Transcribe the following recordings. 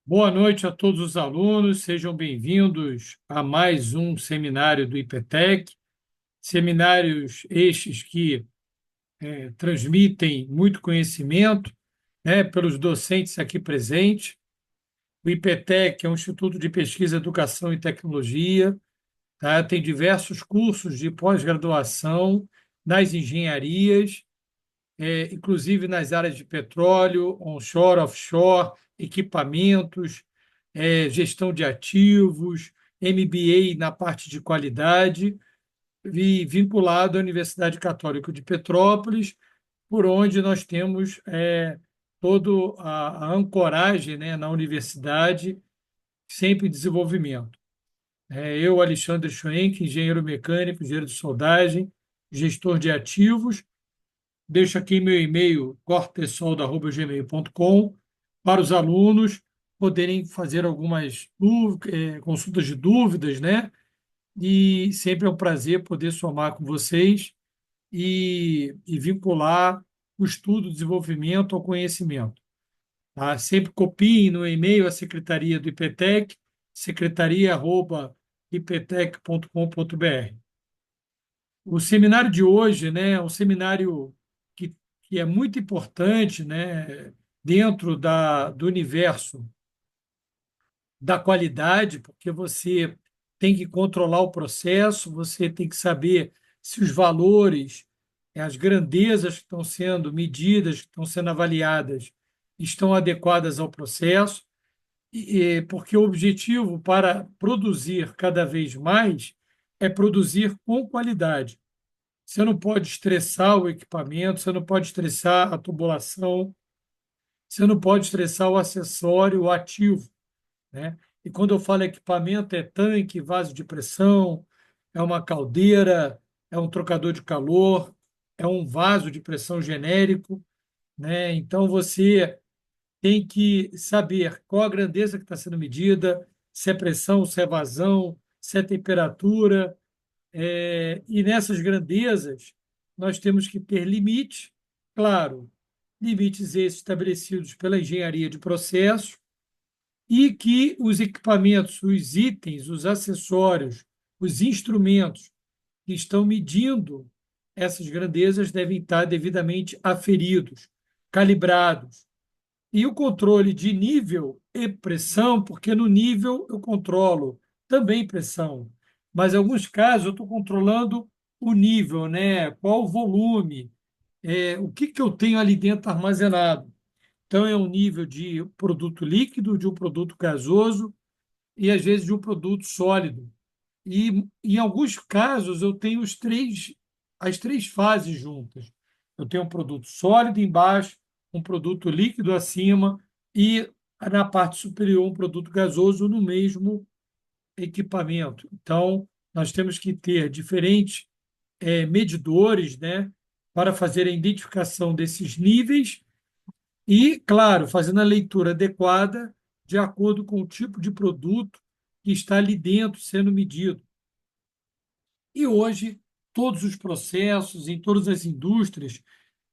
Boa noite a todos os alunos, sejam bem-vindos a mais um seminário do IPTEC, seminários estes que transmitem muito conhecimento, né, pelos docentes aqui presentes. O IPTEC é um Instituto de Pesquisa, Educação e Tecnologia, tá? Tem diversos cursos de pós-graduação nas engenharias, inclusive nas áreas de petróleo, onshore, offshore, equipamentos, gestão de ativos, MBA na parte de qualidade, e vinculado à Universidade Católica de Petrópolis, por onde nós temos toda a ancoragem, né, na universidade, sempre em desenvolvimento. Eu, Alexandre Schwenk, engenheiro mecânico, engenheiro de soldagem, gestor de ativos. Deixo aqui meu e-mail, cortesol@gmail.com, para os alunos poderem fazer algumas consultas de dúvidas, né? E sempre é um prazer poder somar com vocês e vincular o estudo, o desenvolvimento ao conhecimento. Tá? Sempre copiem no e-mail a secretaria do IPTEC, secretaria@iptec.com.br. O seminário de hoje, né, é um seminário que é muito importante, né, dentro do universo da qualidade, porque você tem que controlar o processo, você tem que saber se os valores, as grandezas que estão sendo medidas, que estão sendo avaliadas, estão adequadas ao processo, porque o objetivo para produzir cada vez mais é produzir com qualidade. Você não pode estressar o equipamento, você não pode estressar a tubulação, você não pode estressar o acessório, o ativo, né? E quando eu falo equipamento, é tanque, vaso de pressão, é uma caldeira, é um trocador de calor, é um vaso de pressão genérico, né? Então você tem que saber qual a grandeza que está sendo medida, se é pressão, se é vazão, se é temperatura, e nessas grandezas, nós temos que ter limites, claro, limites esses estabelecidos pela engenharia de processos, e que os equipamentos, os itens, os acessórios, os instrumentos que estão medindo essas grandezas devem estar devidamente aferidos, calibrados. E o controle de nível e pressão, porque no nível eu controlo também pressão, mas em alguns casos eu estou controlando o nível, né? Qual o volume, o que, que eu tenho ali dentro armazenado. Então, é um nível de produto líquido, de um produto gasoso e, às vezes, de um produto sólido. E, em alguns casos, eu tenho as três fases juntas. Eu tenho um produto sólido embaixo, um produto líquido acima e, na parte superior, um produto gasoso no mesmo equipamento. Então, nós temos que ter diferentes medidores, né, para fazer a identificação desses níveis e, claro, fazendo a leitura adequada de acordo com o tipo de produto que está ali dentro sendo medido. E hoje, todos os processos, em todas as indústrias,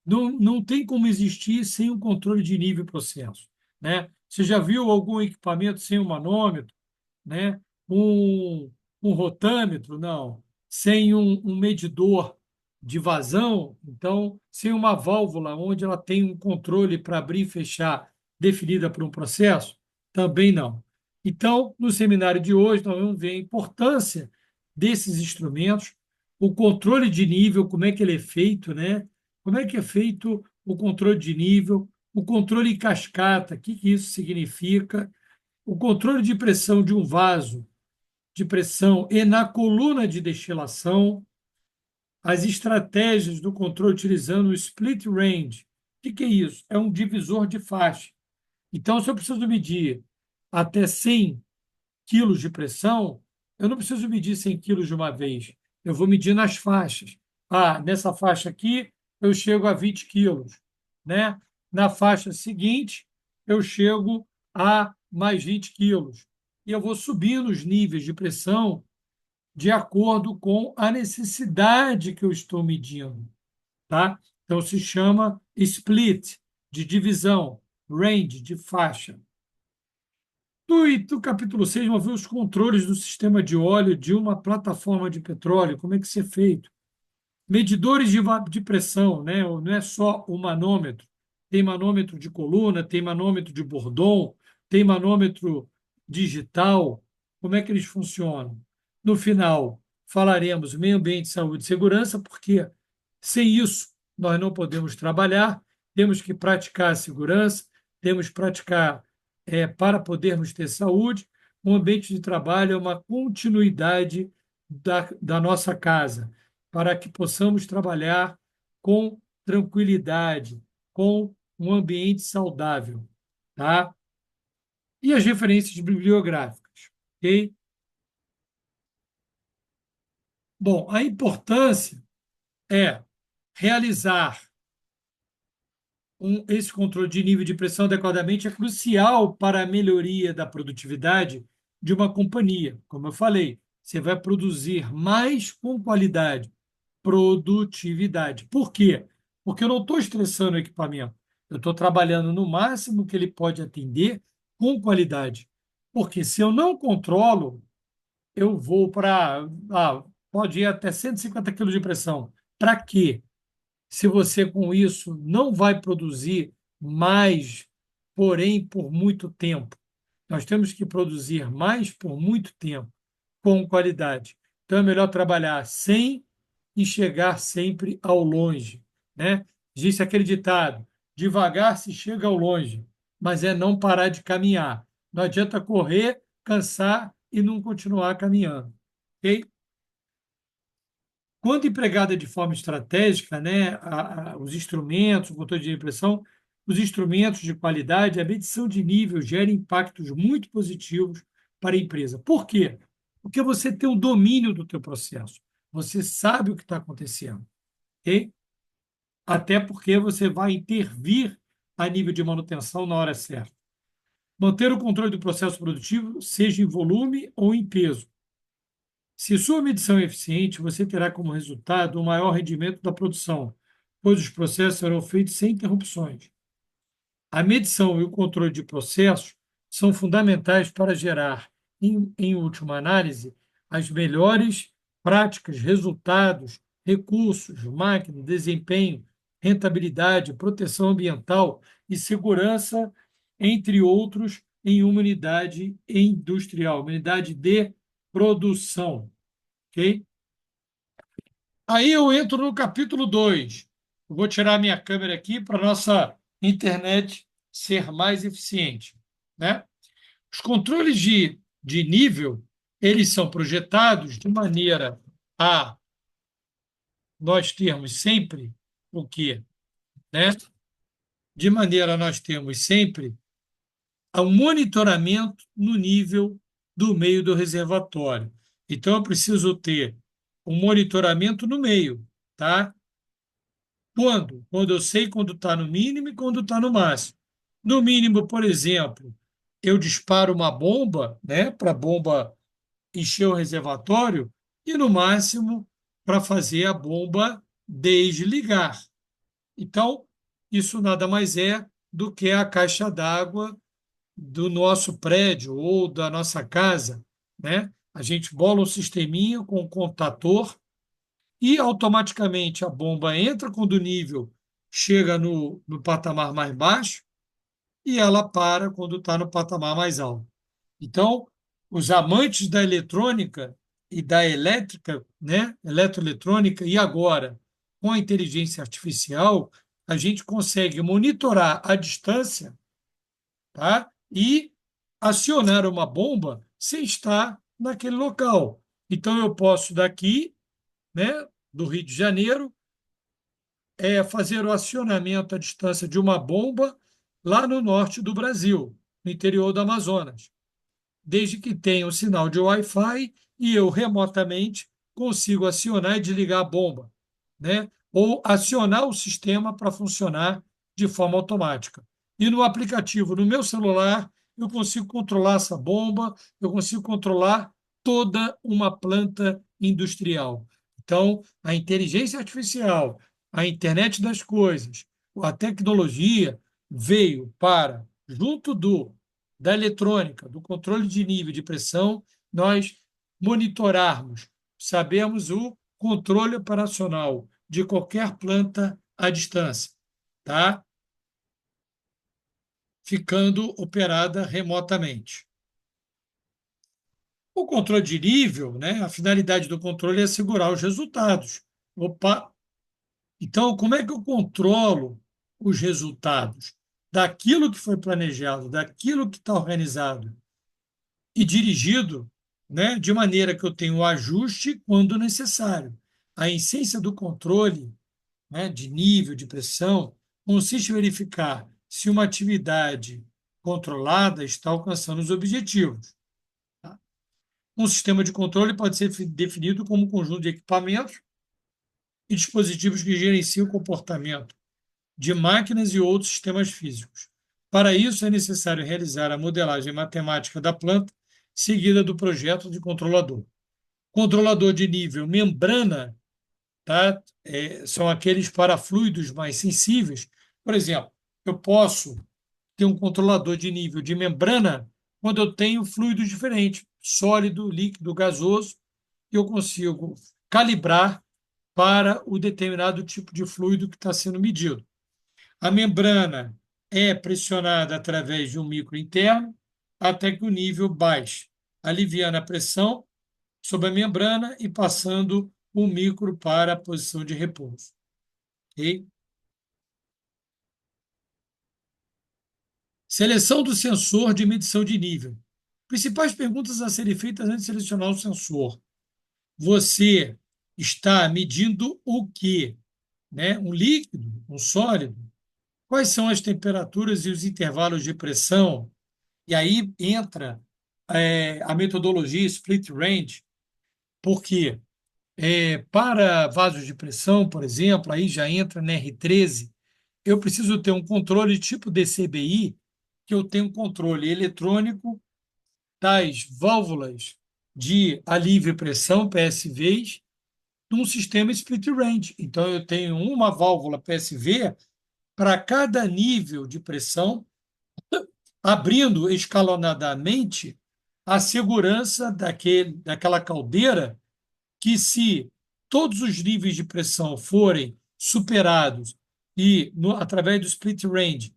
não tem como existir sem um controle de nível e processo, né? Você já viu algum equipamento sem um manômetro, né? Um, um rotâmetro? Não. Sem um medidor de vazão? Então, sem uma válvula onde ela tem um controle para abrir e fechar definida por um processo? Também não. Então, no seminário de hoje, nós vamos ver a importância desses instrumentos, o controle de nível, como é que ele é feito, né? Como é que é feito o controle de nível, o controle em cascata, o que que isso significa, o controle de pressão de um vaso de pressão e na coluna de destilação, as estratégias do controle utilizando o split range. O que é isso? É um divisor de faixa. Então, se eu preciso medir até 100 quilos de pressão, eu não preciso medir 100 quilos de uma vez. Eu vou medir nas faixas. Ah, nessa faixa aqui, eu chego a 20 quilos. Né? Na faixa seguinte, eu chego a mais 20 quilos. E eu vou subindo os níveis de pressão de acordo com a necessidade que eu estou medindo. Tá? Então, se chama split, de divisão, range, de faixa. No capítulo 6, vamos ver os controles do sistema de óleo de uma plataforma de petróleo, como é que isso é feito. Medidores de pressão, né? Não é só o manômetro. Tem manômetro de coluna, tem manômetro de Bourdon, tem manômetro digital. Como é que eles funcionam? No final, falaremos meio ambiente, saúde e segurança, porque sem isso nós não podemos trabalhar, temos que praticar a segurança, temos que praticar para podermos ter saúde. O ambiente de trabalho é uma continuidade da nossa casa para que possamos trabalhar com tranquilidade, com um ambiente saudável, tá? E as referências bibliográficas, ok? Bom, a importância é realizar esse controle de nível de pressão adequadamente é crucial para a melhoria da produtividade de uma companhia. Como eu falei, você vai produzir mais com qualidade, produtividade. Por quê? Porque eu não estou estressando o equipamento. Eu estou trabalhando no máximo que ele pode atender com qualidade. Porque se eu não controlo, eu vou para. Pode ir até 150 quilos de pressão. Para quê? Se você com isso não vai produzir mais, porém por muito tempo. Nós temos que produzir mais por muito tempo, com qualidade. Então é melhor trabalhar sem e chegar sempre ao longe, né? Existe aquele ditado: devagar se chega ao longe, mas é não parar de caminhar. Não adianta correr, cansar e não continuar caminhando, ok? Quando empregada de forma estratégica, né, os instrumentos, o controle de impressão, os instrumentos de qualidade, a medição de nível gera impactos muito positivos para a empresa. Por quê? Porque você tem o domínio do teu processo. Você sabe o que está acontecendo, ok? Até porque você vai intervir a nível de manutenção na hora certa. Manter o controle do processo produtivo, seja em volume ou em peso. Se sua medição é eficiente, você terá como resultado um maior rendimento da produção, pois os processos serão feitos sem interrupções. A medição e o controle de processos são fundamentais para gerar, em última análise, as melhores práticas, resultados, recursos, máquina, desempenho, rentabilidade, proteção ambiental e segurança, entre outros, em uma unidade industrial, uma unidade de produção. Ok? Aí eu entro no capítulo 2. Eu vou tirar minha câmera aqui para a nossa internet ser mais eficiente, né? Os controles de nível, eles são projetados de maneira a nós termos sempre o quê? Né? De maneira a nós termos sempre um monitoramento no nível do meio do reservatório. Então, eu preciso ter um monitoramento no meio, tá? Quando? Quando eu sei quando está no mínimo e quando está no máximo. No mínimo, por exemplo, eu disparo uma bomba, né, para a bomba encher o reservatório, e no máximo para fazer a bomba desligar. Então, isso nada mais é do que a caixa d'água do nosso prédio ou da nossa casa, né? A gente bola um sisteminha com um contator e automaticamente a bomba entra quando o nível chega no patamar mais baixo e ela para quando está no patamar mais alto. Então, os amantes da eletrônica e da elétrica, né, eletroeletrônica, e agora com a inteligência artificial, a gente consegue monitorar a distância, tá? E acionar uma bomba sem estar naquele local. Então, eu posso daqui, né, do Rio de Janeiro, fazer o acionamento à distância de uma bomba lá no norte do Brasil, no interior do Amazonas, desde que tenha um sinal de Wi-Fi e eu remotamente consigo acionar e desligar a bomba, né? Ou acionar o sistema para funcionar de forma automática. E no aplicativo, no meu celular, eu consigo controlar essa bomba, eu consigo controlar toda uma planta industrial. Então, a inteligência artificial, a internet das coisas, a tecnologia veio para, junto do da eletrônica, do controle de nível de pressão, nós monitorarmos, sabemos o controle operacional de qualquer planta à distância, tá? Ficando operada remotamente. O controle de nível, né? A finalidade do controle é assegurar os resultados. Opa, então, como é que eu controlo os resultados daquilo que foi planejado, daquilo que está organizado e dirigido, né, de maneira que eu tenho o ajuste quando necessário? A essência do controle, né, de nível de pressão consiste em verificar se uma atividade controlada está alcançando os objetivos. Tá? Um sistema de controle pode ser definido como um conjunto de equipamentos e dispositivos que gerenciam o comportamento de máquinas e outros sistemas físicos. Para isso, é necessário realizar a modelagem matemática da planta, seguida do projeto de controlador. Controlador de nível membrana, tá? São aqueles para fluidos mais sensíveis. Por exemplo, eu posso ter um controlador de nível de membrana quando eu tenho fluidos diferentes, sólido, líquido, gasoso, e eu consigo calibrar para o determinado tipo de fluido que está sendo medido. A membrana é pressionada através de um micro interno até que o nível baixe, aliviando a pressão sobre a membrana e passando o micro para a posição de repouso. Okay? Seleção do sensor de medição de nível. Principais perguntas a serem feitas antes de selecionar o sensor. Você está medindo o quê? Né? Um líquido? Um sólido? Quais são as temperaturas e os intervalos de pressão? E aí entra a metodologia split range, porque para vasos de pressão, por exemplo, aí já entra na R13, eu preciso ter um controle tipo DCBI, que eu tenho um controle eletrônico das válvulas de alívio e pressão, PSVs, num sistema split range. Então, eu tenho uma válvula PSV para cada nível de pressão, abrindo escalonadamente a segurança daquela caldeira que, se todos os níveis de pressão forem superados e, através do split range,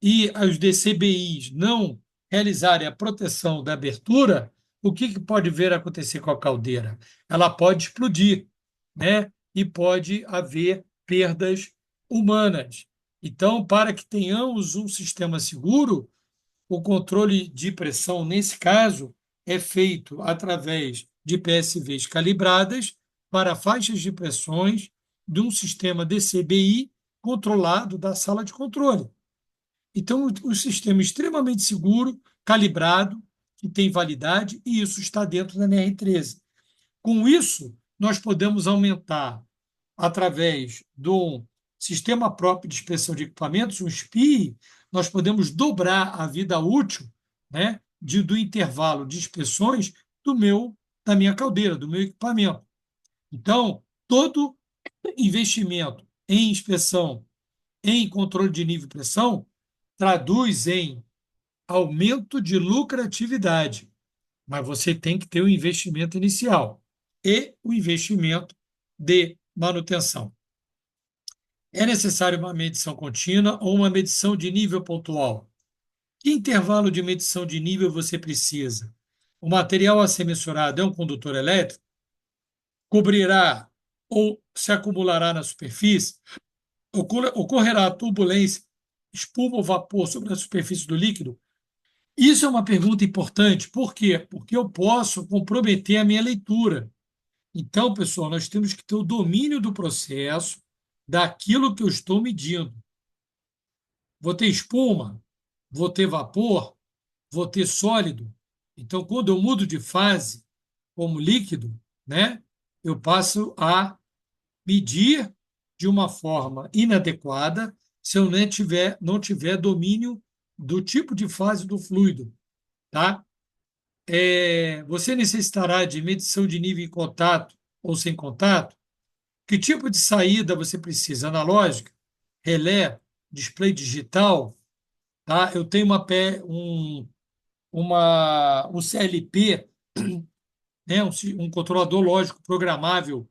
e os DCBIs não realizarem a proteção da abertura, o que pode vir a acontecer com a caldeira? Ela pode explodir, né? E pode haver perdas humanas. Então, para que tenhamos um sistema seguro, o controle de pressão, nesse caso, é feito através de PSVs calibradas para faixas de pressões de um sistema DCBI controlado da sala de controle. Então, o sistema é extremamente seguro, calibrado, que tem validade, e isso está dentro da NR13. Com isso, nós podemos aumentar, através do sistema próprio de inspeção de equipamentos, o SPI, nós podemos dobrar a vida útil, né, do intervalo de inspeções da minha caldeira, do meu equipamento. Então, todo investimento em inspeção, em controle de nível e pressão, traduz em aumento de lucratividade, mas você tem que ter o investimento inicial e o investimento de manutenção. É necessário uma medição contínua ou uma medição de nível pontual? Que intervalo de medição de nível você precisa? O material a ser mensurado é um condutor elétrico? Cobrirá ou se acumulará na superfície? Ocorrerá turbulência, espuma ou vapor sobre a superfície do líquido? Isso é uma pergunta importante. Por quê? Porque eu posso comprometer a minha leitura. Então, pessoal, nós temos que ter o domínio do processo, daquilo que eu estou medindo. Vou ter espuma, vou ter vapor, vou ter sólido. Então, quando eu mudo de fase como líquido, né, eu passo a medir de uma forma inadequada se eu não tiver domínio do tipo de fase do fluido, tá? Você necessitará de medição de nível em contato ou sem contato? Que tipo de saída você precisa? Analógica, relé, display digital? Tá? Eu tenho o CLP, né, um controlador lógico programável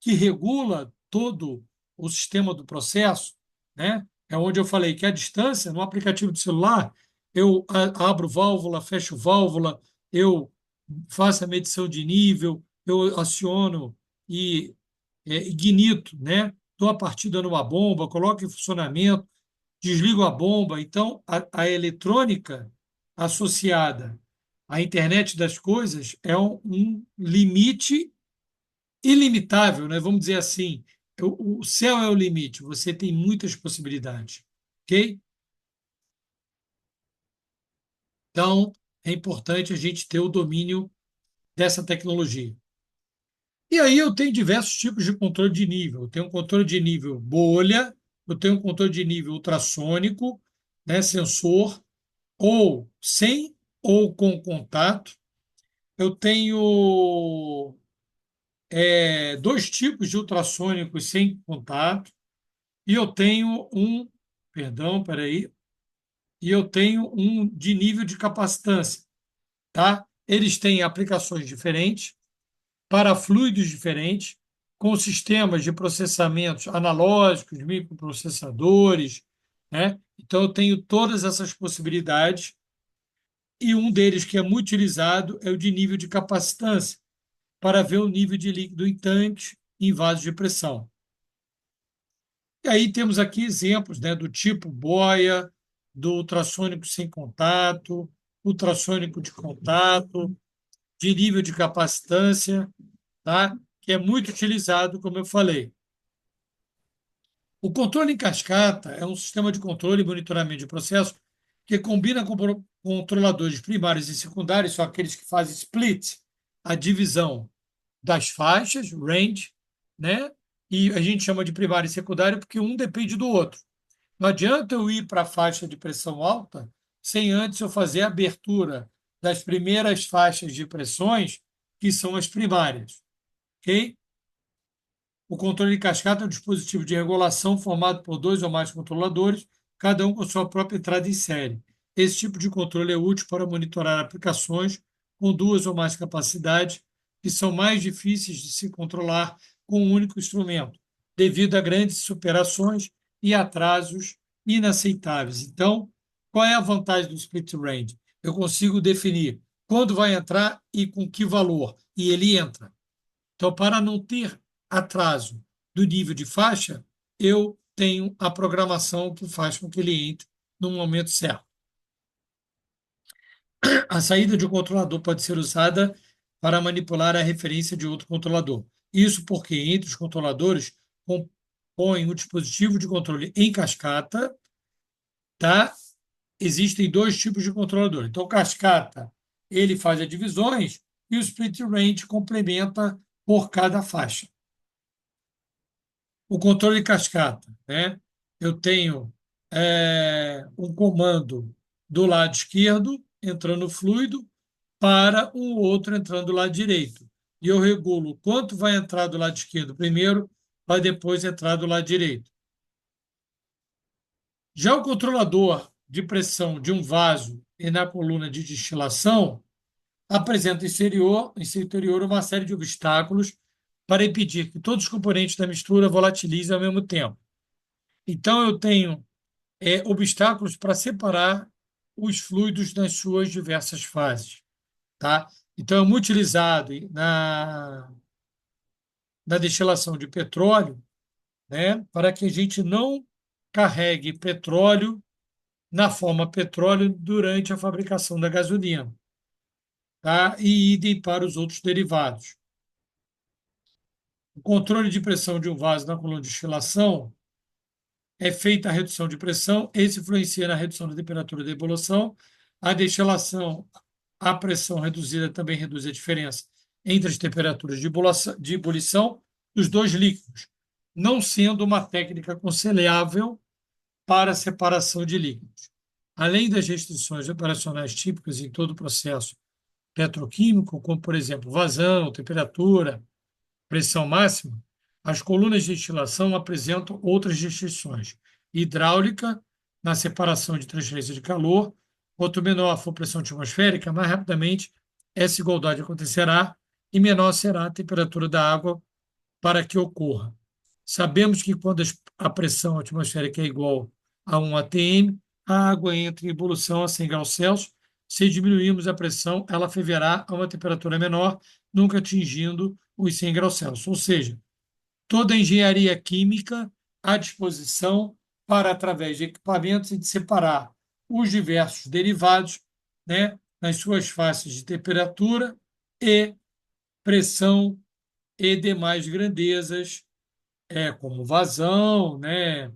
que regula todo o sistema do processo, né? É onde eu falei que à distância, no aplicativo do celular, eu abro válvula, fecho válvula, eu faço a medição de nível, eu aciono e ignito, né? Dou a partida numa bomba, coloco em funcionamento, desligo a bomba. Então, a eletrônica associada à internet das coisas é um limite ilimitável, né? Vamos dizer assim. O céu é o limite, você tem muitas possibilidades, ok? Então, é importante a gente ter o domínio dessa tecnologia. E aí eu tenho diversos tipos de controle de nível. Eu tenho um controle de nível bolha, eu tenho um controle de nível ultrassônico, né, sensor, ou sem ou com contato. Eu tenho dois tipos de ultrassônicos sem contato. E eu tenho perdão, peraí, e eu tenho um de nível de capacitância, tá? Eles têm aplicações diferentes, para fluidos diferentes, com sistemas de processamentos analógicos, microprocessadores, né? Então eu tenho todas essas possibilidades e um deles que é muito utilizado é o de nível de capacitância, para ver o nível de líquido em tanques em vasos de pressão. E aí temos aqui exemplos, né, do tipo boia, do ultrassônico sem contato, ultrassônico de contato, de nível de capacitância, tá? Que é muito utilizado, como eu falei. O controle em cascata é um sistema de controle e monitoramento de processo que combina com controladores primários e secundários, são aqueles que fazem split, a divisão das faixas, range, né? E a gente chama de primário e secundário porque um depende do outro. Não adianta eu ir para a faixa de pressão alta sem antes eu fazer a abertura das primeiras faixas de pressões, que são as primárias. Ok? O controle de cascata é um dispositivo de regulação formado por dois ou mais controladores, cada um com sua própria entrada em série. Esse tipo de controle é útil para monitorar aplicações com duas ou mais capacidades, que são mais difíceis de se controlar com um único instrumento, devido a grandes superações e atrasos inaceitáveis. Então, qual é a vantagem do split range? Eu consigo definir quando vai entrar e com que valor, e ele entra. Então, para não ter atraso do nível de faixa, eu tenho a programação que faz com que ele entre no momento certo. A saída de um controlador pode ser usada para manipular a referência de outro controlador. Isso porque entre os controladores compõem um dispositivo de controle em cascata, tá? Existem dois tipos de controlador. Então, o cascata, ele faz as divisões e o split range complementa por cada faixa. O controle de cascata, né? Eu tenho um comando do lado esquerdo entrando fluido para um outro entrando do lado direito. E eu regulo quanto vai entrar do lado esquerdo primeiro, para depois entrar do lado direito. Já o controlador de pressão de um vaso e na coluna de destilação apresenta em seu interior uma série de obstáculos para impedir que todos os componentes da mistura volatilizem ao mesmo tempo. Então, eu tenho obstáculos para separar os fluidos nas suas diversas fases. Tá? Então, é muito utilizado na destilação de petróleo, né, para que a gente não carregue petróleo na forma petróleo durante a fabricação da gasolina. Tá? E idem para os outros derivados. O controle de pressão de um vaso na coluna de destilação é feita a redução de pressão, esse influencia na redução da temperatura da ebulição. A destilação, a pressão reduzida também reduz a diferença entre as temperaturas de ebulição dos dois líquidos, não sendo uma técnica aconselhável para a separação de líquidos. Além das restrições operacionais típicas em todo o processo petroquímico, como, por exemplo, vazão, temperatura, pressão máxima, as colunas de destilação apresentam outras restrições: hidráulica, na separação de transferência de calor, Quanto menor for a pressão atmosférica, mais rapidamente essa igualdade acontecerá e menor será a temperatura da água para que ocorra. Sabemos que quando a pressão atmosférica é igual a 1 atm, a água entra em ebulição a 100 graus Celsius. Se diminuirmos a pressão, ela ferverá a uma temperatura menor, nunca atingindo os 100 graus Celsius. Ou seja, toda a engenharia química à disposição para, através de equipamentos, de separar os diversos derivados, né, nas suas faces de temperatura e pressão e demais grandezas, como vazão, né,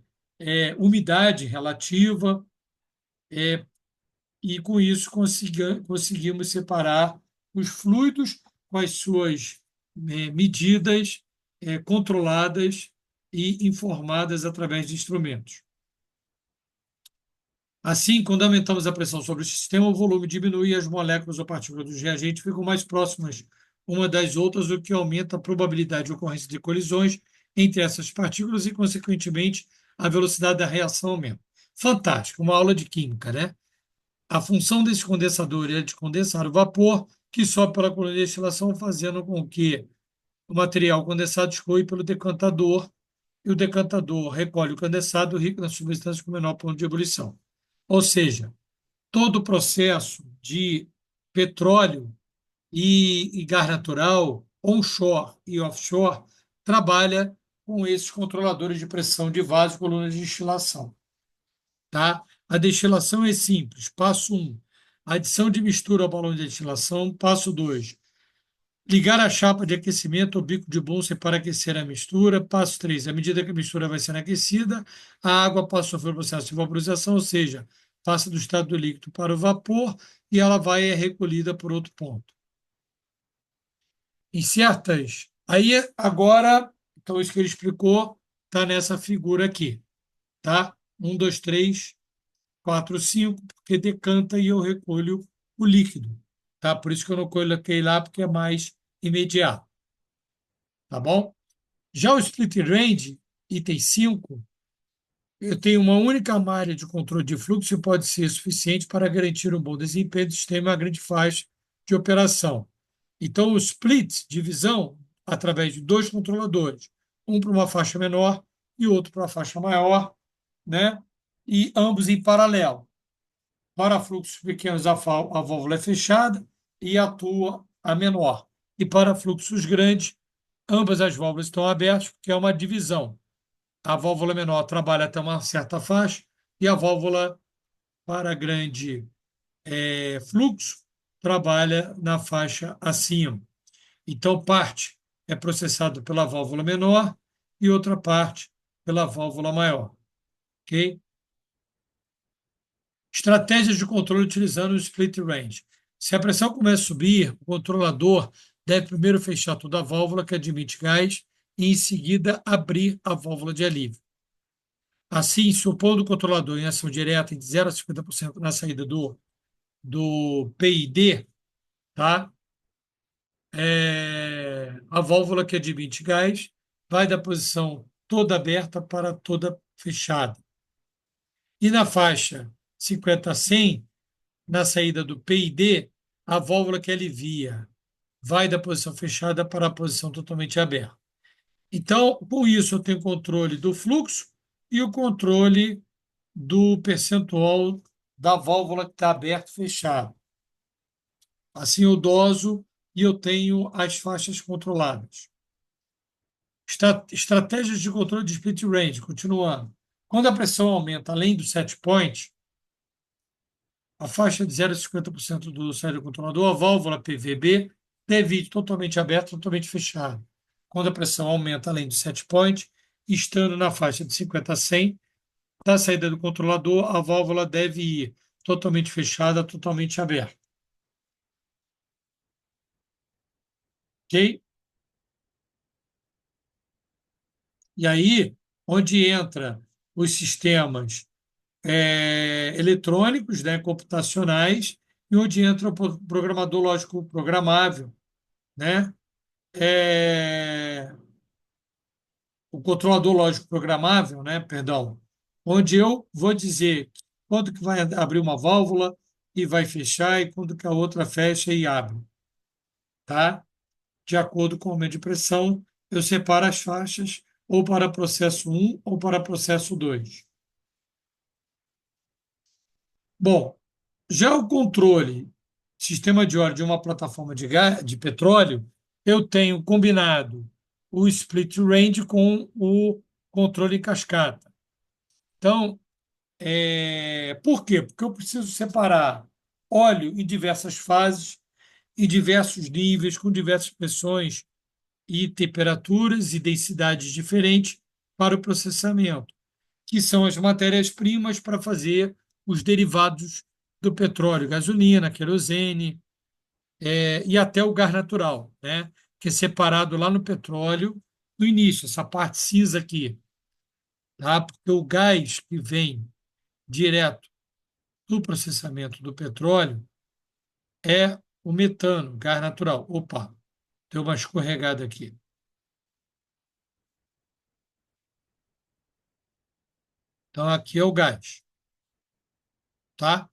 umidade relativa, e com isso conseguimos separar os fluidos com as suas medidas controladas e informadas através de instrumentos. Assim, quando aumentamos a pressão sobre o sistema, o volume diminui e as moléculas ou partículas dos reagentes ficam mais próximas uma das outras, o que aumenta a probabilidade de ocorrência de colisões entre essas partículas e, consequentemente, a velocidade da reação aumenta. Fantástico, uma aula de química, né? A função desse condensador é de condensar o vapor que sobe pela coluna de destilação, fazendo com que o material condensado escoe pelo decantador, e o decantador recolhe o condensado rico nas substâncias com menor ponto de ebulição. Ou seja, todo o processo de petróleo e gás natural, onshore e offshore, trabalha com esses controladores de pressão de vaso e colunas de destilação. Tá? A destilação é simples. Passo 1, adição de mistura ao balão de destilação. Passo 2, ligar a chapa de aquecimento ou bico de Bunsen para aquecer a mistura. Passo 3, à medida que a mistura vai sendo aquecida, a água passa a sofrer o processo de vaporização, ou seja, passa do estado do líquido para o vapor e ela vai recolhida por outro ponto. Em certas. Aí, agora, então, isso que ele explicou está nessa figura aqui. Tá? 1, 2, 3, 4, 5, porque decanta e eu recolho o líquido. Tá? Por isso que eu não coloquei lá, porque é mais imediato. Tá bom? Já o split range, item 5, eu tenho uma única malha de controle de fluxo e pode ser suficiente para garantir um bom desempenho do sistema e uma grande faixa de operação. Então, o split, divisão, através de dois controladores, um para uma faixa menor e outro para uma faixa maior, né? E ambos em paralelo. Para fluxos pequenos, a válvula é fechada e atua a menor. E para fluxos grandes, ambas as válvulas estão abertas, porque é uma divisão. A válvula menor trabalha até uma certa faixa e a válvula para grande fluxo trabalha na faixa acima. Então, parte é processada pela válvula menor e outra parte pela válvula maior. Ok? Estratégias de controle utilizando o split range. Se a pressão começa a subir, o controlador deve primeiro fechar toda a válvula que admite gás e, em seguida, abrir a válvula de alívio. Assim, supondo o controlador em ação direta de 0 a 50% na saída do PID, tá? A válvula que admite gás vai da posição toda aberta para toda fechada. E na faixa 50 a 100, na saída do PID, a válvula que alivia vai da posição fechada para a posição totalmente aberta. Então, com isso, eu tenho controle do fluxo e o controle do percentual da válvula que está aberto e fechado. Assim, eu doso e eu tenho as faixas controladas. Estratégias de controle de split range, continuando. Quando a pressão aumenta além do set point, a faixa de 0 a 50% do saída do controlador, a válvula PVB deve ir totalmente aberta, totalmente fechada. Quando a pressão aumenta além do set point, estando na faixa de 50 a 100, da saída do controlador, a válvula deve ir totalmente fechada, totalmente aberta. Ok? E aí, onde entra os sistemas eletrônicos, né, computacionais, e onde entra o programador lógico programável, né? O controlador lógico programável, né? Perdão, onde eu vou dizer quando que vai abrir uma válvula, e vai fechar, e quando que a outra fecha e abre, tá? De acordo com o aumento de pressão, eu separo as faixas ou para processo um ou para processo 2. Bom, já o controle, sistema de óleo de uma plataforma de petróleo, eu tenho combinado o split range com o controle em cascata. Então, por quê? Porque eu preciso separar óleo em diversas fases, em diversos níveis, com diversas pressões e temperaturas e densidades diferentes para o processamento, que são as matérias-primas para fazer os derivados do petróleo, gasolina, querosene, e até o gás natural, né? Que é separado lá no petróleo, no início, essa parte cinza aqui, tá? Porque o gás que vem direto do processamento do petróleo é o metano, gás natural. Opa, deu uma escorregada aqui. Então, aqui é o gás, tá?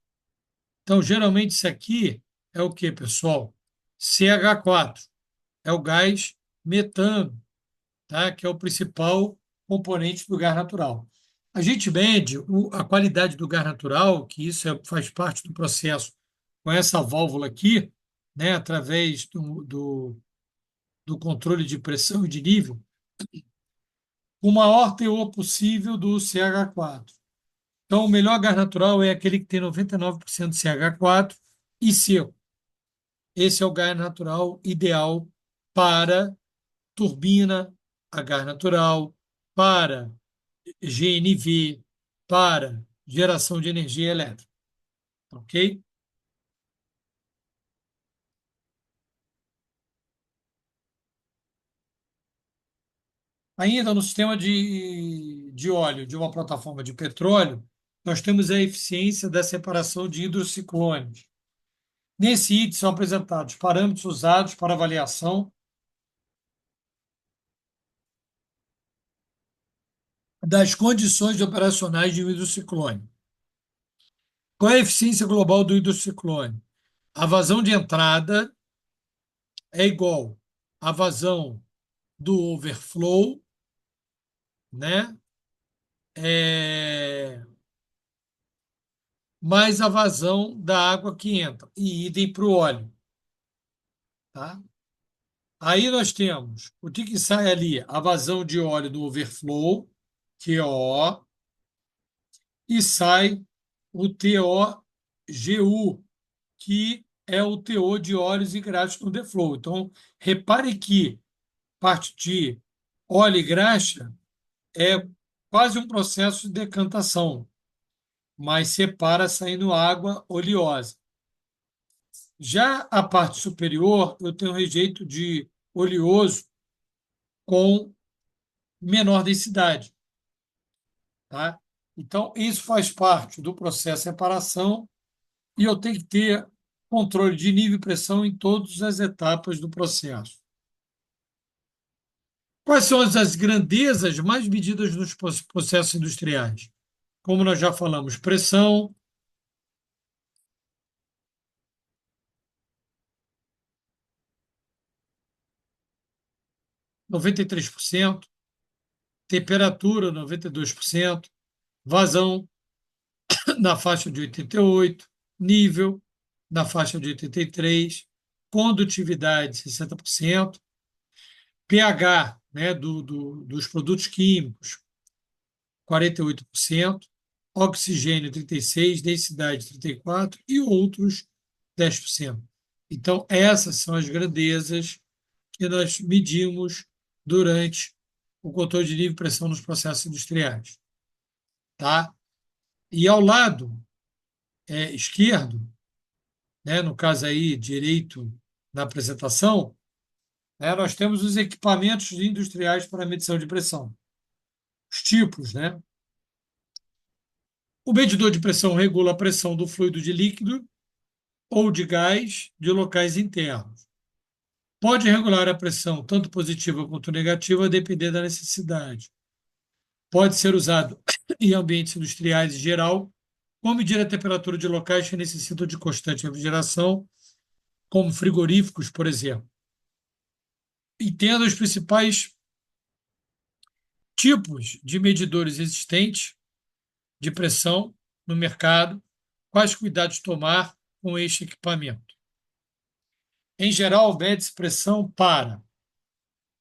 Então, geralmente, isso aqui é o que, pessoal? CH4 é o gás metano, tá? Que é o principal componente do gás natural. A gente mede a qualidade do gás natural, que isso faz parte do processo com essa válvula aqui, né? Através do controle de pressão e de nível, o maior teor possível do CH4. Então, o melhor gás natural é aquele que tem 99% de CH4 e seco. Esse é o gás natural ideal para turbina a gás natural, para GNV, para geração de energia elétrica. Ok? Ainda no sistema de óleo de uma plataforma de petróleo, nós temos a eficiência da separação de hidrociclones. Nesse item são apresentados parâmetros usados para avaliação das condições operacionais de um hidrociclone. Qual é a eficiência global do hidrociclone? A vazão de entrada é igual à vazão do overflow, né? É, mais a vazão da água que entra, e idem para o óleo. Tá? Aí nós temos o que sai ali? A vazão de óleo do overflow, QO, e sai o TOGU, que é o teor de óleos e graxas no deflow. Então, repare que parte de óleo e graxa é quase um processo de decantação, mas separa saindo água oleosa. Já a parte superior, eu tenho um rejeito de oleoso com menor densidade, tá? Então, isso faz parte do processo de separação e eu tenho que ter controle de nível e pressão em todas as etapas do processo. Quais são as grandezas mais medidas nos processos industriais? Como nós já falamos, pressão, 93%, temperatura, 92%, vazão na faixa de 88%, nível na faixa de 83%, condutividade, 60%, pH, né, dos produtos químicos, 48%, oxigênio, 36%, densidade, 34% e outros 10%. Então, essas são as grandezas que nós medimos durante o controle de nível e pressão nos processos industriais. Tá? E ao lado esquerdo, né, no caso aí direito na apresentação, né, nós temos os equipamentos industriais para medição de pressão. Os tipos, né? O medidor de pressão regula a pressão do fluido de líquido ou de gás de locais internos. Pode regular a pressão tanto positiva quanto negativa, a depender da necessidade. Pode ser usado em ambientes industriais em geral, Como medir a temperatura de locais que necessitam de constante refrigeração, como frigoríficos, por exemplo. Entenda os principais tipos de medidores existentes de pressão no mercado, quais cuidados tomar com este equipamento. Em geral, mede-se pressão para,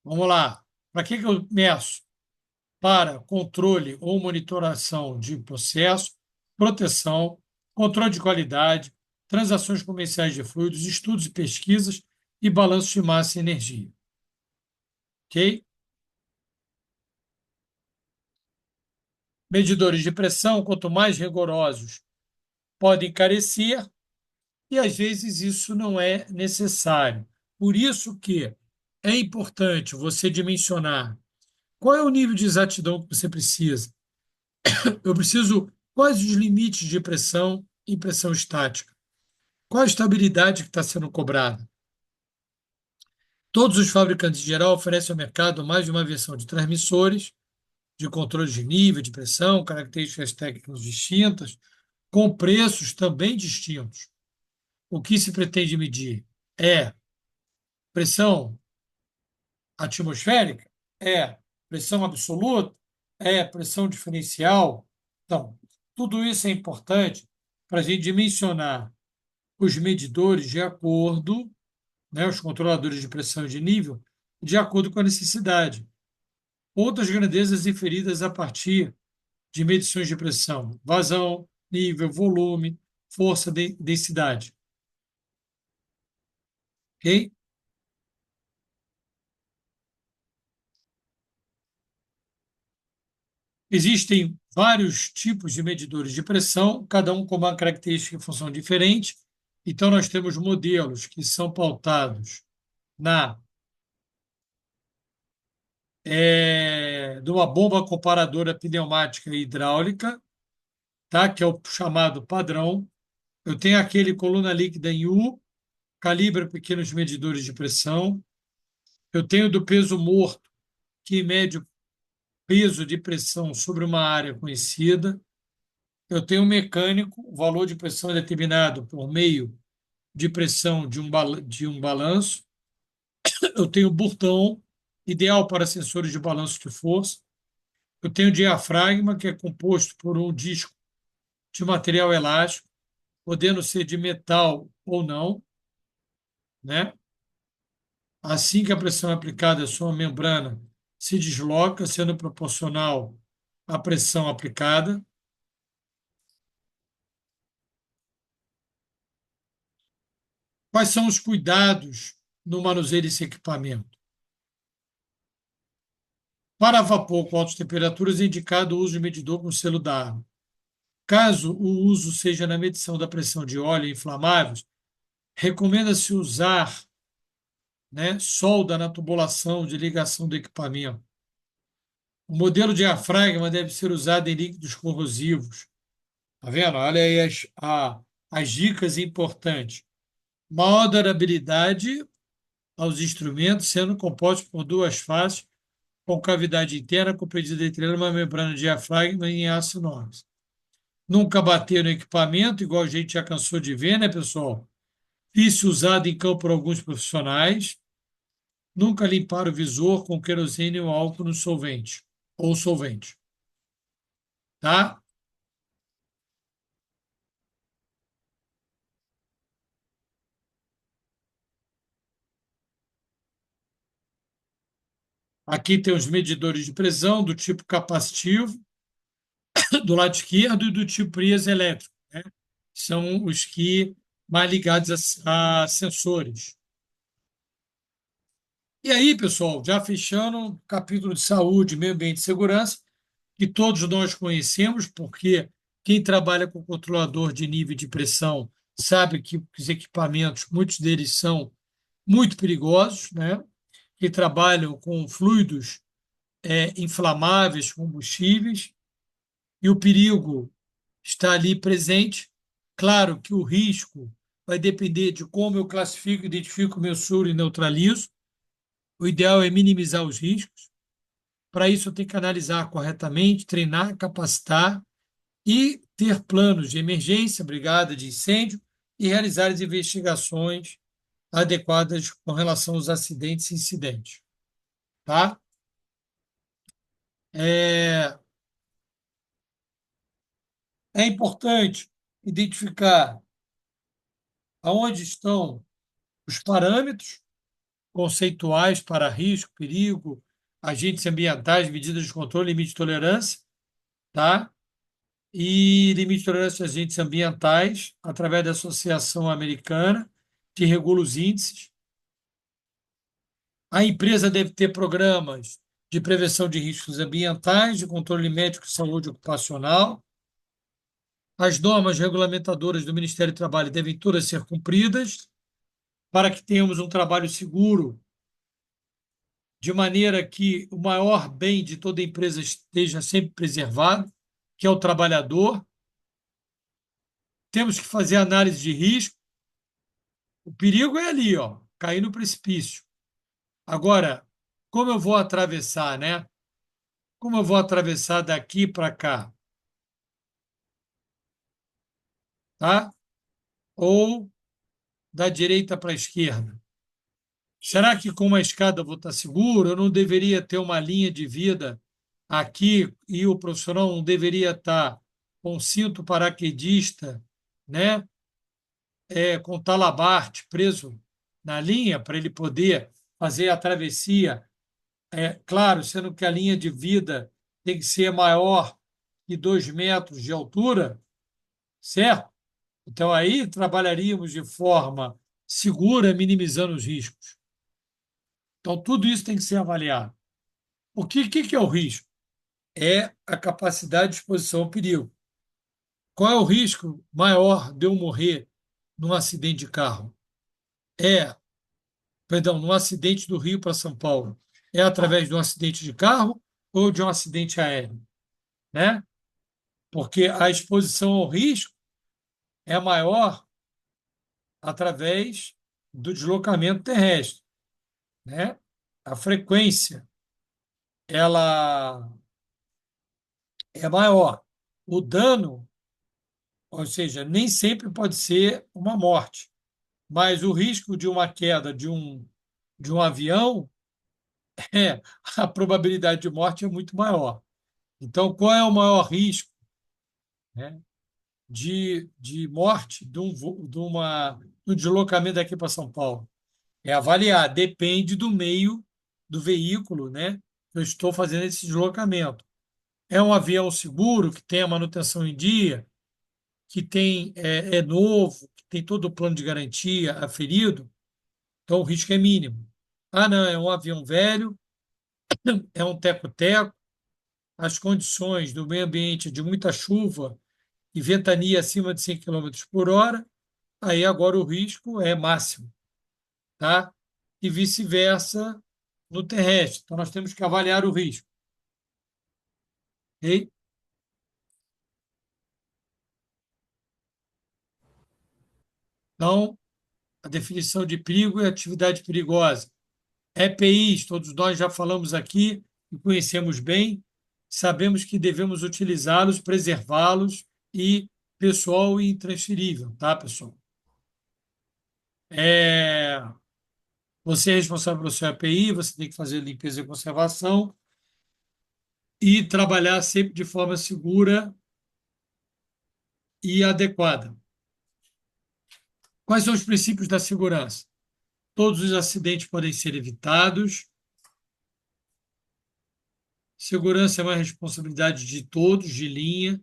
vamos lá, para que eu meço? Para controle ou monitoração de processo, proteção, controle de qualidade, transações comerciais de fluidos, estudos e pesquisas e balanço de massa e energia. Ok? Medidores de pressão, quanto mais rigorosos, podem encarecer e às vezes isso não é necessário. Por isso que é importante você dimensionar qual é o nível de exatidão que você precisa. Eu preciso quais os limites de pressão e pressão estática. Qual a estabilidade que está sendo cobrada? Todos os fabricantes, em geral, oferecem ao mercado mais de uma versão de transmissores, de controle de nível, de pressão, características técnicas distintas, com preços também distintos. O que se pretende medir é pressão atmosférica? É pressão absoluta? É pressão diferencial? Então, tudo isso é importante para a gente dimensionar os medidores de acordo, né, os controladores de pressão e de nível, de acordo com a necessidade. Outras grandezas inferidas a partir de medições de pressão, vazão, nível, volume, força, densidade. Ok? Existem vários tipos de medidores de pressão, cada um com uma característica e função diferente. Então, nós temos modelos que são pautados na de uma bomba comparadora pneumática e hidráulica, tá? Que é o chamado padrão. Eu tenho aquele coluna líquida em U, calibra pequenos medidores de pressão. Eu tenho do peso morto, que mede o peso de pressão sobre uma área conhecida. Eu tenho um mecânico, o valor de pressão é determinado por meio de pressão de um balanço. Eu tenho burtão, ideal para sensores de balanço de força. Eu tenho diafragma, que é composto por um disco de material elástico, podendo ser de metal ou não, né? Assim que a pressão é aplicada, a sua membrana se desloca, sendo proporcional à pressão aplicada. Quais são os cuidados no manuseio desse equipamento? Para vapor com altas temperaturas, é indicado o uso de medidor com selo da ARMA. Caso o uso seja na medição da pressão de óleo inflamáveis, recomenda-se usar, né, solda na tubulação de ligação do equipamento. O modelo diafragma deve ser usado em líquidos corrosivos. Tá vendo? Olha aí as dicas importantes. Maior durabilidade aos instrumentos, sendo composto por duas faces, com cavidade interna compreendida entre elas uma membrana diafragma em aço inox. Nunca bater no equipamento, igual a gente já cansou de ver, né, pessoal? Isso usado em campo por alguns profissionais. Nunca limpar o visor com querosene ou álcool no solvente ou solvente, tá? Aqui tem os medidores de pressão do tipo capacitivo, do lado esquerdo, e do tipo Prias elétrico, né? São os que mais ligados a sensores. E aí, pessoal, já fechando o capítulo de saúde, meio ambiente e segurança, que todos nós conhecemos, porque quem trabalha com controlador de nível de pressão sabe que os equipamentos, muitos deles são muito perigosos, né? Que trabalham com fluidos inflamáveis, combustíveis, e o perigo está ali presente. Claro que o risco vai depender de como eu classifico, identifico, mensuro e neutralizo. O ideal é minimizar os riscos. Para isso, eu tenho que analisar corretamente, treinar, capacitar e ter planos de emergência, brigada de incêndio e realizar as investigações adequadas com relação aos acidentes e incidentes. Tá? É, é importante identificar aonde estão os parâmetros conceituais para risco, perigo, agentes ambientais, medidas de controle, limite de tolerância, tá? E limite de tolerância de agentes ambientais, através da Associação Americana, que regula os índices. A empresa deve ter programas de prevenção de riscos ambientais, de controle médico e saúde ocupacional. As normas regulamentadoras do Ministério do Trabalho devem todas ser cumpridas para que tenhamos um trabalho seguro, de maneira que o maior bem de toda empresa esteja sempre preservado, que é o trabalhador. Temos que fazer análise de risco. O perigo é ali, ó, cair no precipício. Agora, como eu vou atravessar, né? Como eu vou atravessar daqui para cá, tá? Ou da direita para a esquerda? Será que com uma escada eu vou estar seguro? Eu não deveria ter uma linha de vida aqui e o profissional não deveria estar com cinto paraquedista, né? Com talabarte preso na linha para ele poder fazer a travessia. Claro, sendo que a linha de vida tem que ser maior que 2 metros de altura, certo? Então aí trabalharíamos de forma segura, minimizando os riscos. Então tudo isso tem que ser avaliado. O que é o risco? É a capacidade de exposição ao perigo. Qual é o risco maior de eu morrer num acidente de carro? É, perdão, num acidente do Rio para São Paulo. É através de um acidente de carro ou de um acidente aéreo, né? Porque a exposição ao risco é maior através do deslocamento terrestre, né? A frequência ela é maior. O dano, ou seja, nem sempre pode ser uma morte, mas o risco de uma queda de um avião a probabilidade de morte é muito maior. Então, qual é o maior risco, né, de morte de um deslocamento daqui para São Paulo? É avaliar, depende do meio do veículo, né, que eu estou fazendo esse deslocamento. É um avião seguro, que tem a manutenção em dia, que é novo, que tem todo o plano de garantia aferido, então o risco é mínimo. Ah, não, é um avião velho, é um teco-teco, as condições do meio ambiente de muita chuva e ventania acima de 100 quilômetros por hora, aí agora o risco é máximo, tá? E vice-versa no terrestre. Então nós temos que avaliar o risco, ok? Então, a definição de perigo é atividade perigosa. EPIs, todos nós já falamos aqui e conhecemos bem, sabemos que devemos utilizá-los, preservá-los e pessoal e intransferível, tá, pessoal? É, Você é responsável pelo seu EPI, você tem que fazer limpeza e conservação e trabalhar sempre de forma segura e adequada. Quais são os princípios da segurança? Todos os acidentes podem ser evitados. Segurança é uma responsabilidade de todos, de linha.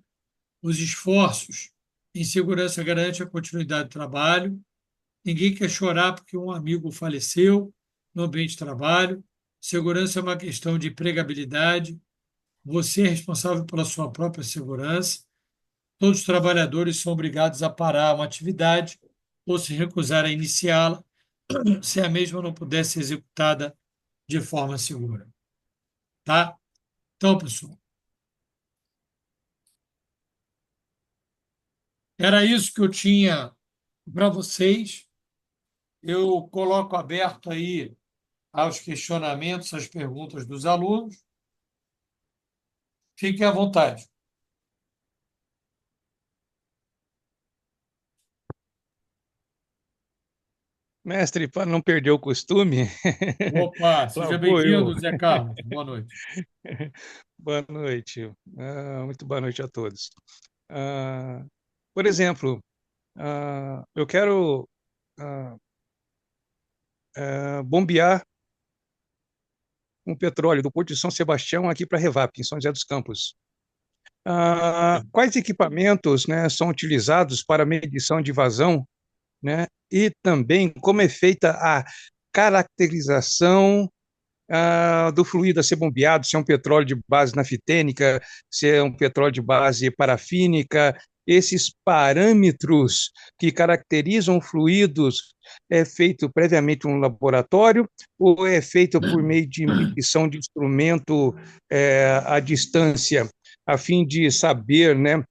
Os esforços em segurança garantem a continuidade do trabalho. Ninguém quer chorar porque um amigo faleceu no ambiente de trabalho. Segurança é uma questão de empregabilidade. Você é responsável pela sua própria segurança. Todos os trabalhadores são obrigados a parar uma atividade ou se recusar a iniciá-la se a mesma não puder ser executada de forma segura. Tá? Então, pessoal, era isso que eu tinha para vocês. Eu coloco aberto aí aos questionamentos, às perguntas dos alunos. Fiquem à vontade. Mestre, para não perder o costume, Opa, lá seja vou eu. bem-vindo, Zé Carlos. Boa noite. Boa noite. Muito boa noite a todos. Ah, por exemplo, eu quero ah, bombear um petróleo do Porto de São Sebastião aqui para a Revap, em São José dos Campos. Quais equipamentos, né, são utilizados para medição de vazão, né, e também como é feita a caracterização do fluido a ser bombeado, se é um petróleo de base naftênica, se é um petróleo de base parafínica, esses parâmetros que caracterizam fluidos é feito previamente um laboratório ou é feito por meio de medição de instrumento à distância, a fim de saber, né,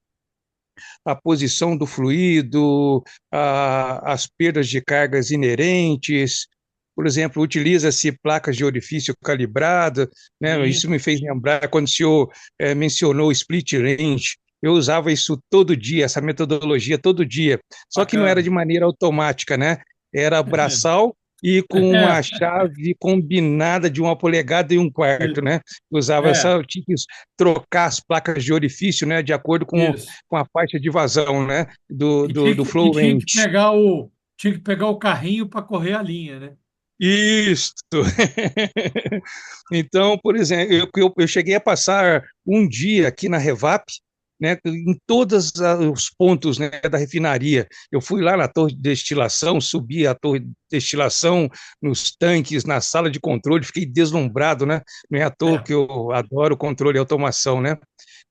a posição do fluido, as perdas de cargas inerentes. Por exemplo, utiliza-se placas de orifício calibrado, né? Sim, Isso me fez lembrar quando o senhor mencionou o split range. Eu usava isso todo dia, essa metodologia todo dia. Só que não era bacana. de maneira automática, né? Era braçal e com uma chave combinada de 1,25 polegadas, né? Usava essa, É, eu tinha que trocar as placas de orifício, né? De acordo isso. com a faixa de vazão, né? Do, E do, tinha do que, e flow range. tinha que pegar o carrinho para correr a linha, né? Isso. Então, por exemplo, eu cheguei a passar um dia aqui na Revap, né, em todos os pontos, né, da refinaria. Eu fui lá na torre de destilação, subi a torre de destilação, nos tanques, na sala de controle, fiquei deslumbrado, né? Não é à toa É. que eu adoro controle e automação, né?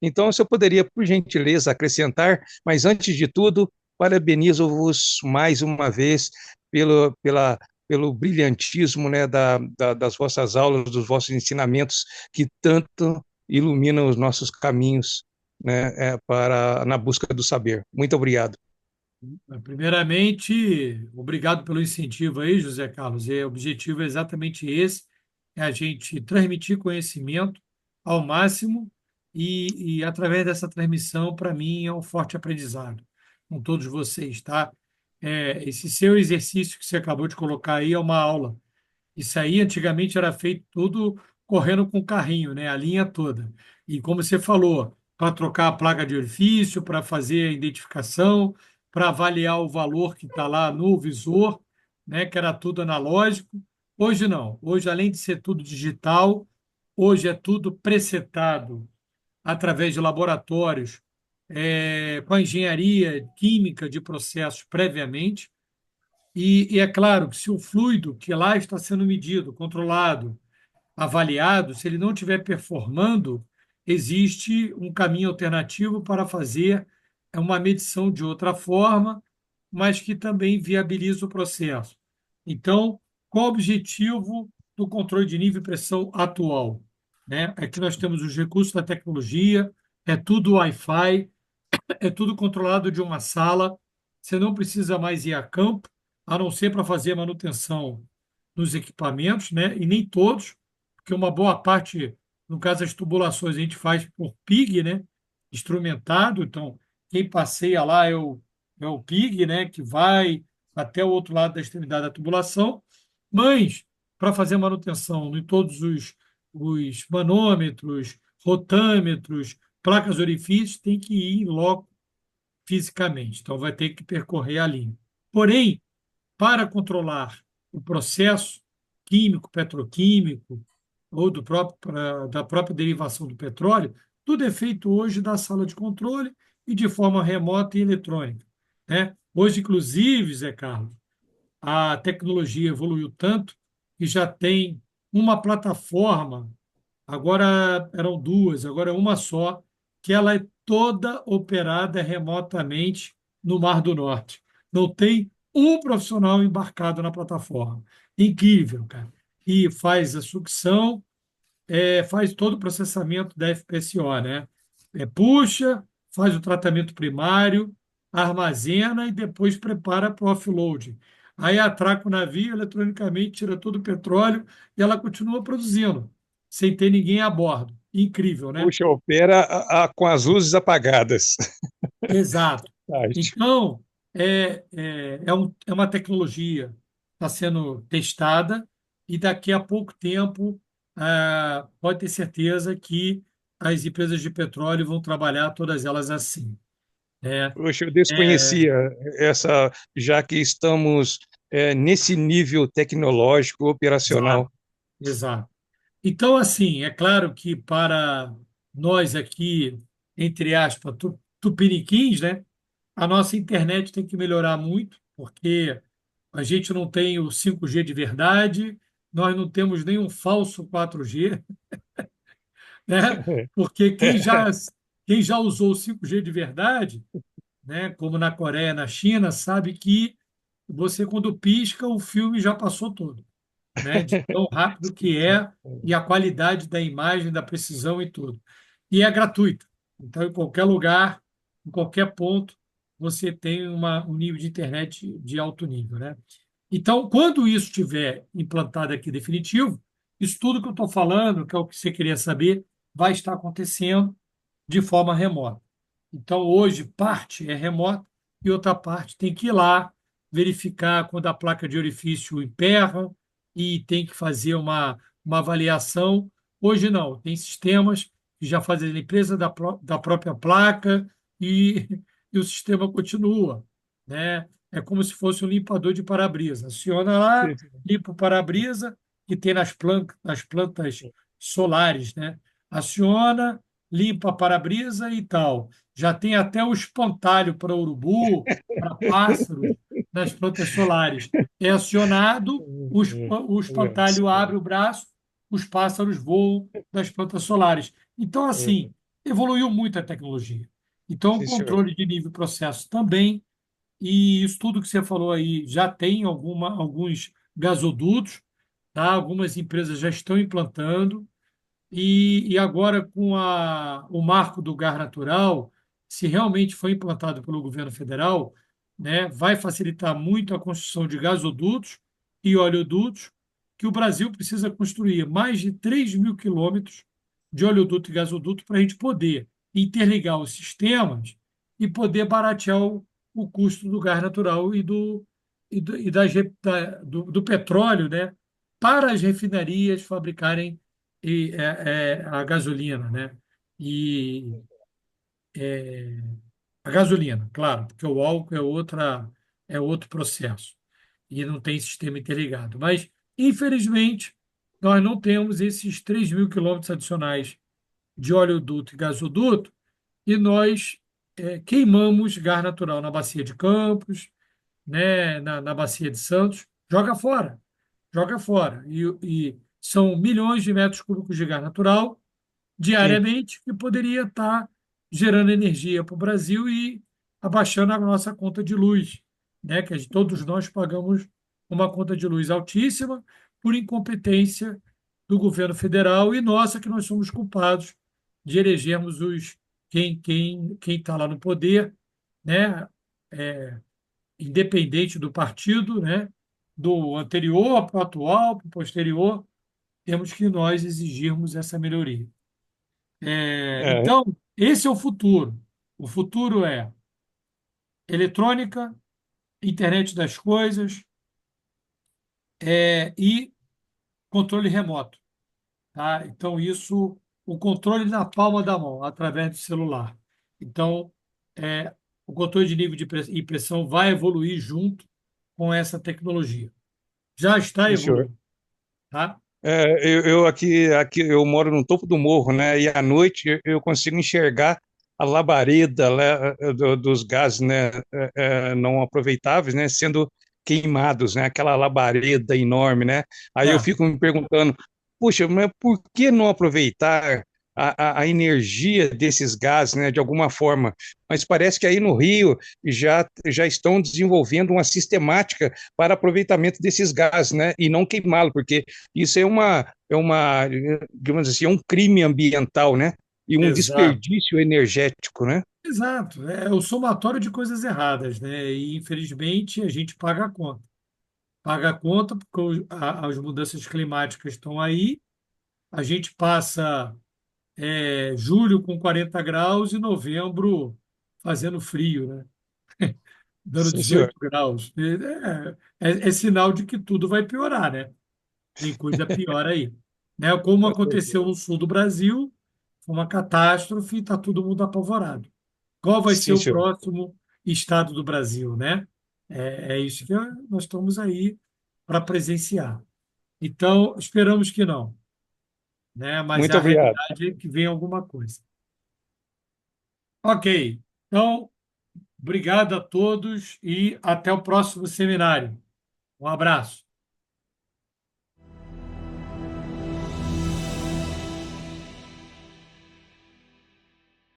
Então, se eu poderia, por gentileza, acrescentar, mas antes de tudo, parabenizo-vos mais uma vez pelo brilhantismo, né, das vossas aulas, dos vossos ensinamentos, que tanto iluminam os nossos caminhos, né, na busca do saber. Muito obrigado. Primeiramente, obrigado pelo incentivo aí, José Carlos. O objetivo é exatamente esse, é a gente transmitir conhecimento ao máximo e através dessa transmissão, para mim, é um forte aprendizado com todos vocês, tá? Esse seu exercício que você acabou de colocar aí é uma aula. Isso aí antigamente era feito tudo correndo com o carrinho, né? A linha toda. E como você falou, para trocar a placa de orifício, para fazer a identificação, para avaliar o valor que está lá no visor, né? Que era tudo analógico. Hoje não. Hoje, além de ser tudo digital, hoje é tudo presetado através de laboratórios, com a engenharia química de processos previamente. E é claro que se o fluido que lá está sendo medido, controlado, avaliado, se ele não estiver performando, existe um caminho alternativo para fazer uma medição de outra forma, mas que também viabiliza o processo. Então, qual o objetivo do controle de nível e pressão atual? Né? Aqui nós temos os recursos da tecnologia, é tudo Wi-Fi, é tudo controlado de uma sala. Você não precisa mais ir a campo, a não ser para fazer manutenção nos equipamentos, né? E nem todos, porque uma boa parte, no caso das tubulações, a gente faz por PIG, né? Instrumentado. Então, quem passeia lá é o PIG, né? Que vai até o outro lado da extremidade da tubulação. Mas, para fazer manutenção em todos os manômetros, rotâmetros, placas orifícios, tem que ir em loco fisicamente. Então, vai ter que percorrer a linha. Porém, para controlar o processo químico, petroquímico, ou da própria derivação do petróleo, tudo é feito hoje da sala de controle e de forma remota e eletrônica. Né? Hoje, inclusive, Zé Carlos, a tecnologia evoluiu tanto que já tem uma plataforma. Agora eram duas, agora é uma só, que ela é toda operada remotamente no Mar do Norte. Não tem um profissional embarcado na plataforma. Incrível, cara. E faz a sucção, faz todo o processamento da FPSO, né? Puxa, faz o tratamento primário, armazena e depois prepara para o offload. Aí atraca o navio, eletronicamente tira todo o petróleo e ela continua produzindo, sem ter ninguém a bordo. Incrível, né? Puxa, opera com as luzes apagadas. Exato. Fantástico. Então, é uma tecnologia está sendo testada e daqui a pouco tempo pode ter certeza que as empresas de petróleo vão trabalhar todas elas assim, né? Poxa, eu É, desconhecia essa, já que estamos nesse nível tecnológico exato, operacional. exato. Então, assim, é claro que para nós aqui, entre aspas, tupiniquins, né, a nossa internet tem que melhorar muito, porque a gente não tem o 5G de verdade, nós não temos nenhum falso 4G, né? Porque quem já usou o 5G de verdade, né, como na Coreia, na China, sabe que você, quando pisca, o filme já passou todo, né? De tão rápido que é e a qualidade da imagem, da precisão e tudo. E é gratuito. Então, em qualquer lugar, em qualquer ponto, você tem um nível de internet de alto nível, né? Então, quando isso estiver implantado aqui definitivo, isso tudo que eu estou falando, que é o que você queria saber, vai estar acontecendo de forma remota. Então, hoje, parte é remota e outra parte tem que ir lá verificar quando a placa de orifício emperra e tem que fazer uma avaliação. Hoje, não, tem sistemas que já fazem a limpeza da própria placa e, e o sistema continua, né? É como se fosse um limpador de para-brisa. Aciona lá, limpa o para-brisa que tem nas plantas solares, né? Aciona, limpa para-brisa e tal. Já tem até o espantalho para urubu, para pássaros, nas plantas solares. É acionado, o espantalho abre o braço, os pássaros voam das plantas solares. Então, assim, evoluiu muito a tecnologia. Então, o Sim, senhor. controle de nível e processo também, e isso tudo que você falou aí já tem alguns gasodutos, tá? Algumas empresas já estão implantando. E agora, com o marco do gás natural, se realmente for implantado pelo governo federal, né, vai facilitar muito a construção de gasodutos e oleodutos, que o Brasil precisa construir mais de 3.000 quilômetros de oleoduto e gasoduto para a gente poder interligar os sistemas e poder baratear o custo do gás natural e do petróleo, né, para as refinarias fabricarem a gasolina, né? E a gasolina, claro, porque o álcool é outro processo e não tem sistema interligado. Mas, infelizmente, nós não temos esses 3.000 quilômetros adicionais de oleoduto e gasoduto e nós queimamos gás natural na Bacia de Campos, né, na Bacia de Santos, joga fora, joga fora. E são milhões de metros cúbicos de gás natural Sim, diariamente, que poderia estar gerando energia para o Brasil e abaixando a nossa conta de luz, né? Que todos nós pagamos uma conta de luz altíssima por incompetência do governo federal e nossa, que nós somos culpados de elegermos quem está lá no poder, né? É, independente do partido, né? Do anterior para o atual, para o posterior, temos que nós exigirmos essa melhoria. é, Então, esse é o futuro. O futuro é eletrônica, internet das coisas, e controle remoto. Tá? Então, o controle na palma da mão, através do celular. Então, o controle de nível de e pressão vai evoluir junto com essa tecnologia. Já está sim, senhor. evoluindo. Tá? Eu aqui eu moro no topo do morro, né? E à noite eu consigo enxergar a labareda lá, dos gases, né, não aproveitáveis, né, sendo queimados, né? Aquela labareda enorme, né? Aí eu É, fico me perguntando, puxa, mas por que não aproveitar a energia desses gases, né, de alguma forma? Mas parece que aí no Rio já estão desenvolvendo uma sistemática para aproveitamento desses gases, né, e não queimá-lo, porque isso digamos assim, é um crime ambiental, né? E um exato. desperdício energético, né? Exato. É o somatório de coisas erradas, né? E, infelizmente, a gente paga a conta. Paga a conta porque as mudanças climáticas estão aí. A gente passa julho com 40 graus e novembro fazendo frio, né? dando Sim, senhor. 18 graus. É sinal de que tudo vai piorar, né? Tem coisa pior aí. Né? Como Com aconteceu certeza. no sul do Brasil, foi uma catástrofe e está todo mundo apavorado. Qual vai ser Sim, o senhor. próximo estado do Brasil, né? É isso que nós estamos aí para presenciar. Então, esperamos que não, né? Mas Muito a obrigado. realidade é que vem alguma coisa. Ok. Então, obrigado a todos e até o próximo seminário. Um abraço.